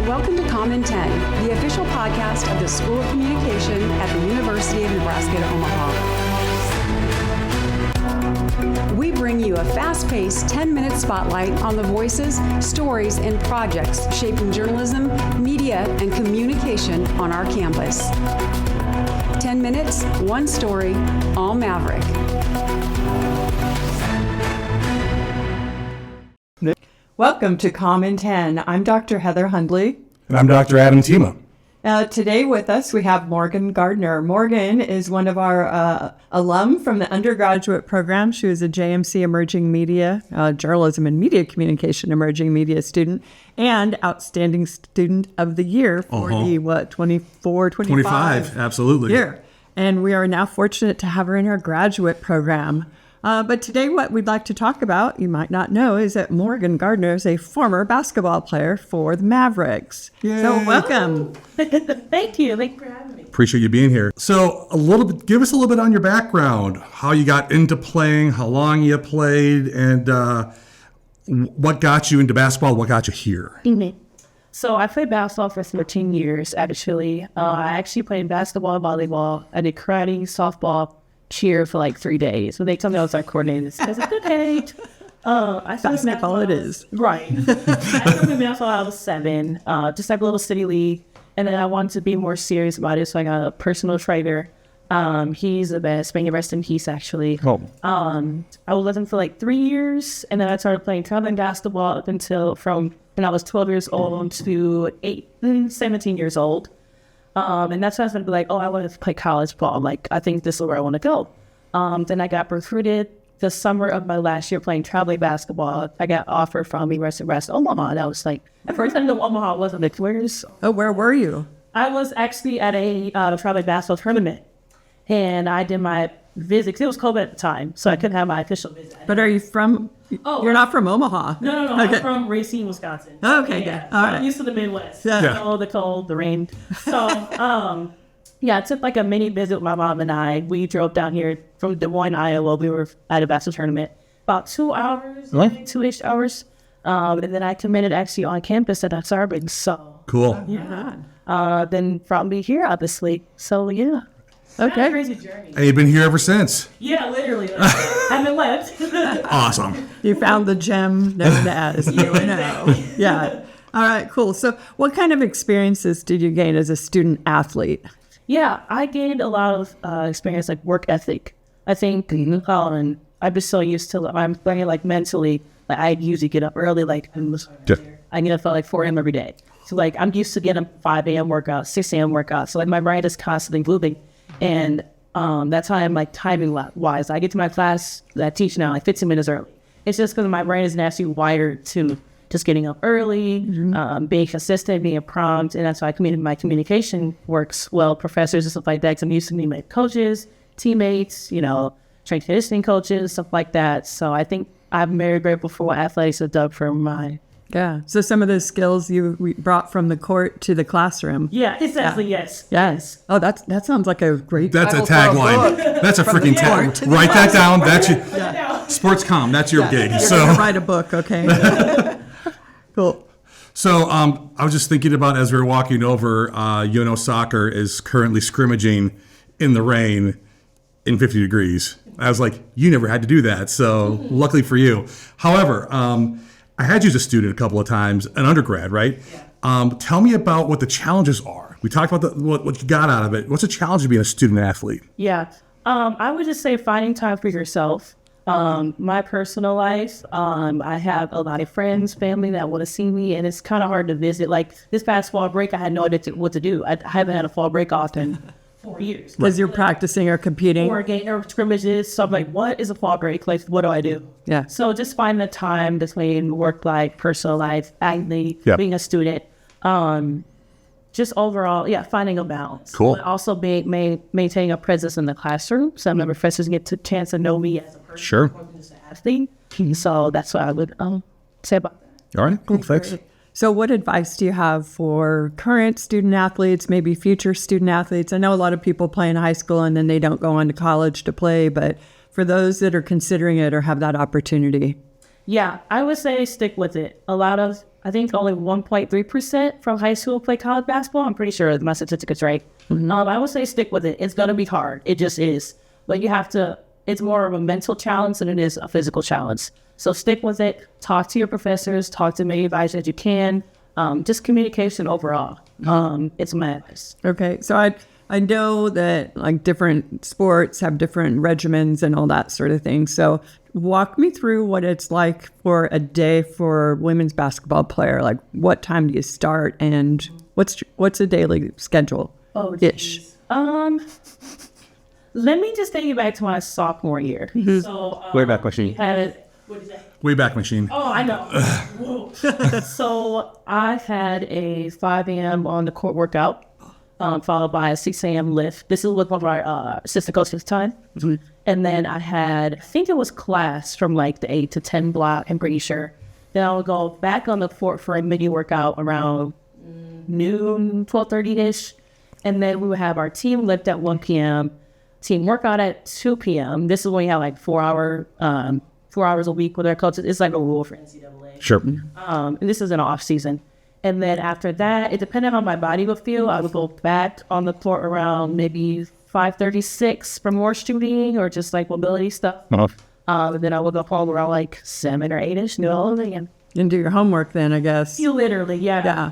Welcome to Comm in 10, the official podcast of the School of Communication at the University of Nebraska at Omaha. We bring you a fast-paced 10-minute spotlight on the voices, stories, and projects shaping journalism, media, and communication on our campus. 10 minutes, one story, all Maverick. Welcome to Comm in 10. I'm Dr. Heather Hundley. And I'm Dr. Adam Tima. Today with us, we have Morgann Gardner. Morgann is one of our alum from the undergraduate program. She was a JMC Emerging Media, Journalism and Media Communication Emerging Media student, and Outstanding Student of the Year for the, 25 absolutely. year. And we are now fortunate to have her in our graduate program. But today what we'd like to talk about, you might not know, is that Morgann Gardner is a former basketball player for the Mavericks. Yay. So welcome. Thank you. Thank you for having me. Appreciate you being here. So give us a little bit on your background, how you got into playing, how long you played, and what got you into basketball, what got you here? Mm-hmm. So I played basketball for 13 years, actually. I actually played basketball, volleyball. I did karate, softball, cheer for like 3 days. So they told me I was like coordinated. I was like, okay. I started Basketball it is. Right. I started basketball when I was 7, just like a little city league. And then I wanted to be more serious about it, so I got a personal trainer. He's the best. May he rest in peace, actually. Oh. I was with him for like 3 years, and then I started playing traveling basketball up until from when I was 12 years old to 17 years old. And that's when I was like, oh, I want to play college ball. Like, I think this is where I want to go. Then I got recruited the summer of my last year playing traveling basketball. I got offered from University of Omaha. And I was like, at first I didn't know Omaha wasn't like, where's... Oh, where were you? I was actually at a traveling basketball tournament. And I did my visit, because it was COVID at the time, so I couldn't have my official visit. But are you from... Oh, you're not from Omaha? No. Okay. I'm from Racine, Wisconsin. Okay, yeah. All right. I'm used to the Midwest. Yeah. The cold, the rain. So, I took like a mini visit with my mom and I. We drove down here from Des Moines, Iowa. We were at a basketball tournament. About 2 hours, 2-ish hours. And then I committed actually on campus at Sarban. So, Cool. yeah. Then brought me here, obviously. So, yeah. Okay. Crazy journey. And you've been here ever since. Yeah, literally. Haven't left. Awesome. You found the gem known as UNO. Yeah. All right, cool. So what kind of experiences did you gain as a student athlete? Yeah, I gained a lot of experience, like work ethic. I think I'm just so used to, I'm learning like mentally, like I usually get up early, like I get up at like 4 a.m. every day. So like I'm used to getting up 5 a.m. workouts, 6 a.m. workouts. So like my brain is constantly moving. And that's how I'm like timing wise. I get to my class that I teach now like 15 minutes early. It's just because my brain is naturally wired to just getting up early, being consistent, being prompt. And that's why my communication works well, professors and stuff like that. Because I'm used to meeting my coaches, teammates, strength and conditioning coaches, stuff like that. So I think I'm very grateful for what athletics have done for my... Yeah. So some of those skills you brought from the court to the classroom. Yeah, exactly. Yeah. Yes. Oh, that sounds like a great. That's a tagline. That's a freaking tagline. Write that down. That's your sports comm. That's your gig. You're So gonna write a book, okay? Cool. So I was just thinking about as we were walking over, Soccer is currently scrimmaging in the rain in 50 degrees. I was like, you never had to do that. So luckily for you. However, I had you as a student a couple of times, an undergrad, right? Yeah. Tell me about what the challenges are. We talked about what you got out of it. What's the challenge of being a student athlete? Yeah. I would just say finding time for yourself. My personal life, I have a lot of friends, family that want to see me, and it's kind of hard to visit. Like this past fall break, I had no idea what to do. I haven't had a fall break off in 4 years. Because you're practicing or competing. Or scrimmages. So I'm like, what is a fall break? Like, what do I do? Yeah. So just finding the time between work life, personal life, athlete, being a student. Just overall, finding a balance. Cool. But also maintaining a presence in the classroom. So my professors get a chance to know me as a person. Sure. More than just an athlete. So that's what I would say about that. All right. Cool. Thanks. So what advice do you have for current student athletes, maybe future student athletes? I know a lot of people play in high school and then they don't go on to college to play, but for those that are considering it or have that opportunity. Yeah, I would say stick with it. A lot of I think only 1.3% from high school play college basketball. I'm pretty sure my statistic's right. I would say stick with it. It's going to be hard. It just is. But you have to, it's more of a mental challenge than it is a physical challenge. So stick with it. Talk to your professors. Talk to many advisors as you can. Just communication overall. It's madness. Okay, so I know that like different sports have different regimens and all that sort of thing. So walk me through what it's like for a day for a women's basketball player. Like what time do you start and what's a daily schedule? Oh, ish. Let me just take you back to my sophomore year. So Way back machine. What is that? Way back machine. Oh, I know. So I had a 5 a.m. on the court workout, followed by a 6 a.m. lift. This is with one of our assistant coaches at the time. And then I had, I think it was class from like the 8 to 10 block, I'm pretty sure. Then I would go back on the court for a mini workout around noon, 12:30-ish. And then we would have our team lift at 1 p.m., team workout at 2 p.m. This is when you have like 4 hours a week with our coaches. It's like a rule for NCAA. Sure. And this is an off season. And then after that, it depended on how my body would feel. I would go back on the court around maybe 5:36 for more shooting or just like mobility stuff. And then I would go home around like 7 or 8-ish, do all over again. And do your homework then, I guess. You literally, yeah.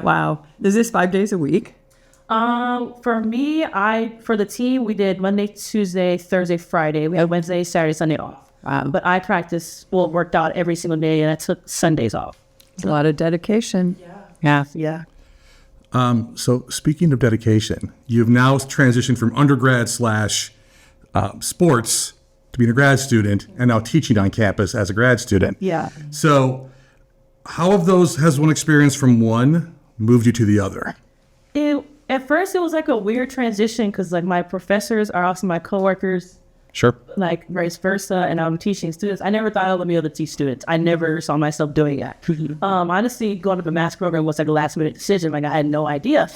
Wow. Is this 5 days a week? For me, for the team, we did Monday, Tuesday, Thursday, Friday. We had Wednesday, Saturday, Sunday off. Wow. But I worked out every single day, and I took Sundays off. It's a lot of dedication. Yeah. So speaking of dedication, you've now transitioned from undergrad / sports to being a grad student and now teaching on campus as a grad student. Yeah. So how has one experience from one moved you to the other? At first, it was like a weird transition because like my professors are also my coworkers, Sure. like vice versa, and I'm teaching students. I never thought I would be able to teach students. I never saw myself doing that. Honestly, going to the math program was like a last minute decision. Like I had no idea.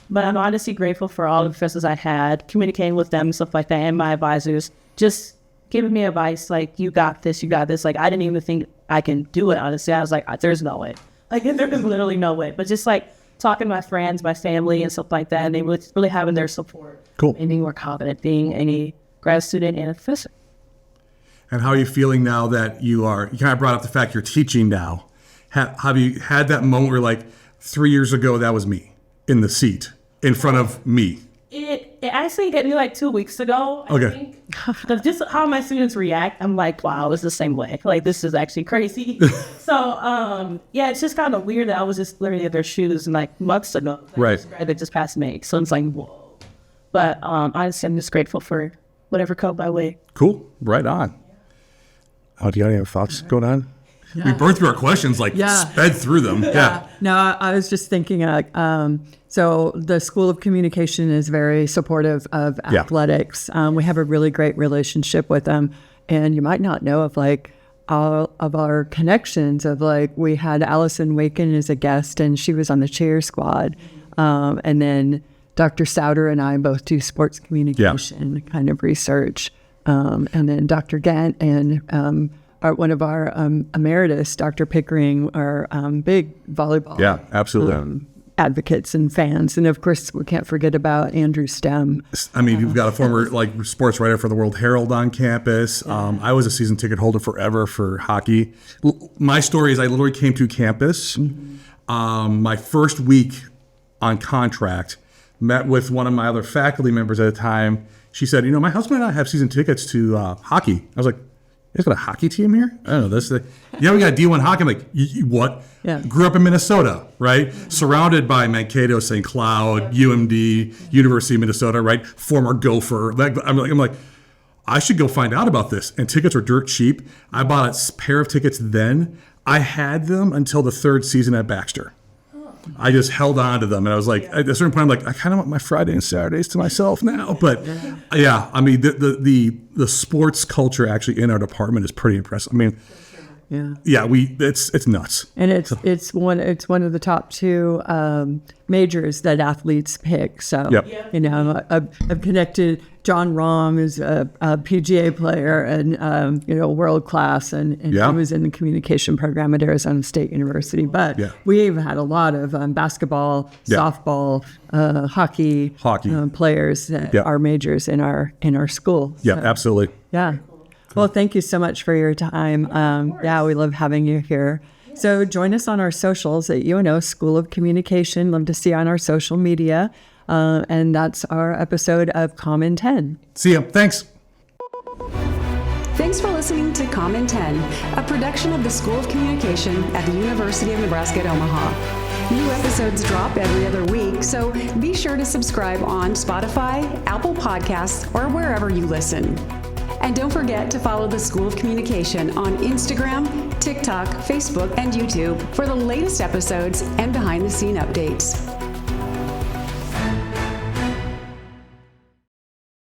But I'm honestly grateful for all the professors I had, communicating with them, stuff like that, and my advisors, just giving me advice like, you got this. Like I didn't even think I can do it, honestly. I was like, there's no way. Like there is literally no way. But just like talking to my friends, my family, and stuff like that, and they were really having their support. Cool. And being more confident being a grad student and a professor. And how are you feeling now that you kind of brought up the fact you're teaching now. Have you had that moment where like 3 years ago, that was me in the seat in front of me? It actually hit me like 2 weeks ago. I think. Just how my students react, I'm like, wow, it's the same way. Like, this is actually crazy. So, it's just kind of weird that I was just literally in their shoes like months ago. Right. That just passed May. So it's like, whoa. But honestly, I'm just grateful for whatever come my way. Cool. Right on. Oh, do you have any thoughts going on? Yeah. We burned through our questions, sped through them. Yeah. No, I was just thinking, so the School of Communication is very supportive of athletics. We have a really great relationship with them. And you might not know of all of our connections of we had Allison Waken as a guest and she was on the cheer squad. And then Dr. Souter and I both do sports communication kind of research. And then Dr. Gant and one of our emeritus, Dr. Pickering, are big volleyball advocates and fans. And of course, we can't forget about Andrew Stem. I mean, you've got a former sports writer for the World Herald on campus. I was a season ticket holder forever for hockey. My story is I literally came to campus. My first week on contract, met with one of my other faculty members at the time. She said, my husband and I have season tickets to hockey. I was like, you guys got a hockey team here? I don't know. We got D1 hockey. I'm like, what? Yeah. Grew up in Minnesota, right? Surrounded by Mankato, St. Cloud, UMD, University of Minnesota, right? Former Gopher. I'm like, I should go find out about this. And tickets were dirt cheap. I bought a pair of tickets then. I had them until the third season at Baxter. I just held on to them, and I was like, at a certain point, I'm like, I kind of want my Friday and Saturdays to myself now. But I mean, the sports culture actually in our department is pretty impressive. I mean, Yeah, it's nuts. And it's one of the top two majors that athletes pick. So Yep. you know, I've connected. John Rahm is a PGA player and world class, and he was in the communication program at Arizona State University. But we've had a lot of basketball, softball, hockey players that are majors in our school. Yeah, absolutely. Yeah. Well, thank you so much for your time. We love having you here. So join us on our socials at UNO School of Communication. Love to see you on our social media. And that's our episode of Comm in 10. See ya. Thanks. Thanks for listening to Comm in 10, a production of the School of Communication at the University of Nebraska at Omaha. New episodes drop every other week, so be sure to subscribe on Spotify, Apple Podcasts, or wherever you listen. And don't forget to follow the School of Communication on Instagram, TikTok, Facebook, and YouTube for the latest episodes and behind-the-scene updates.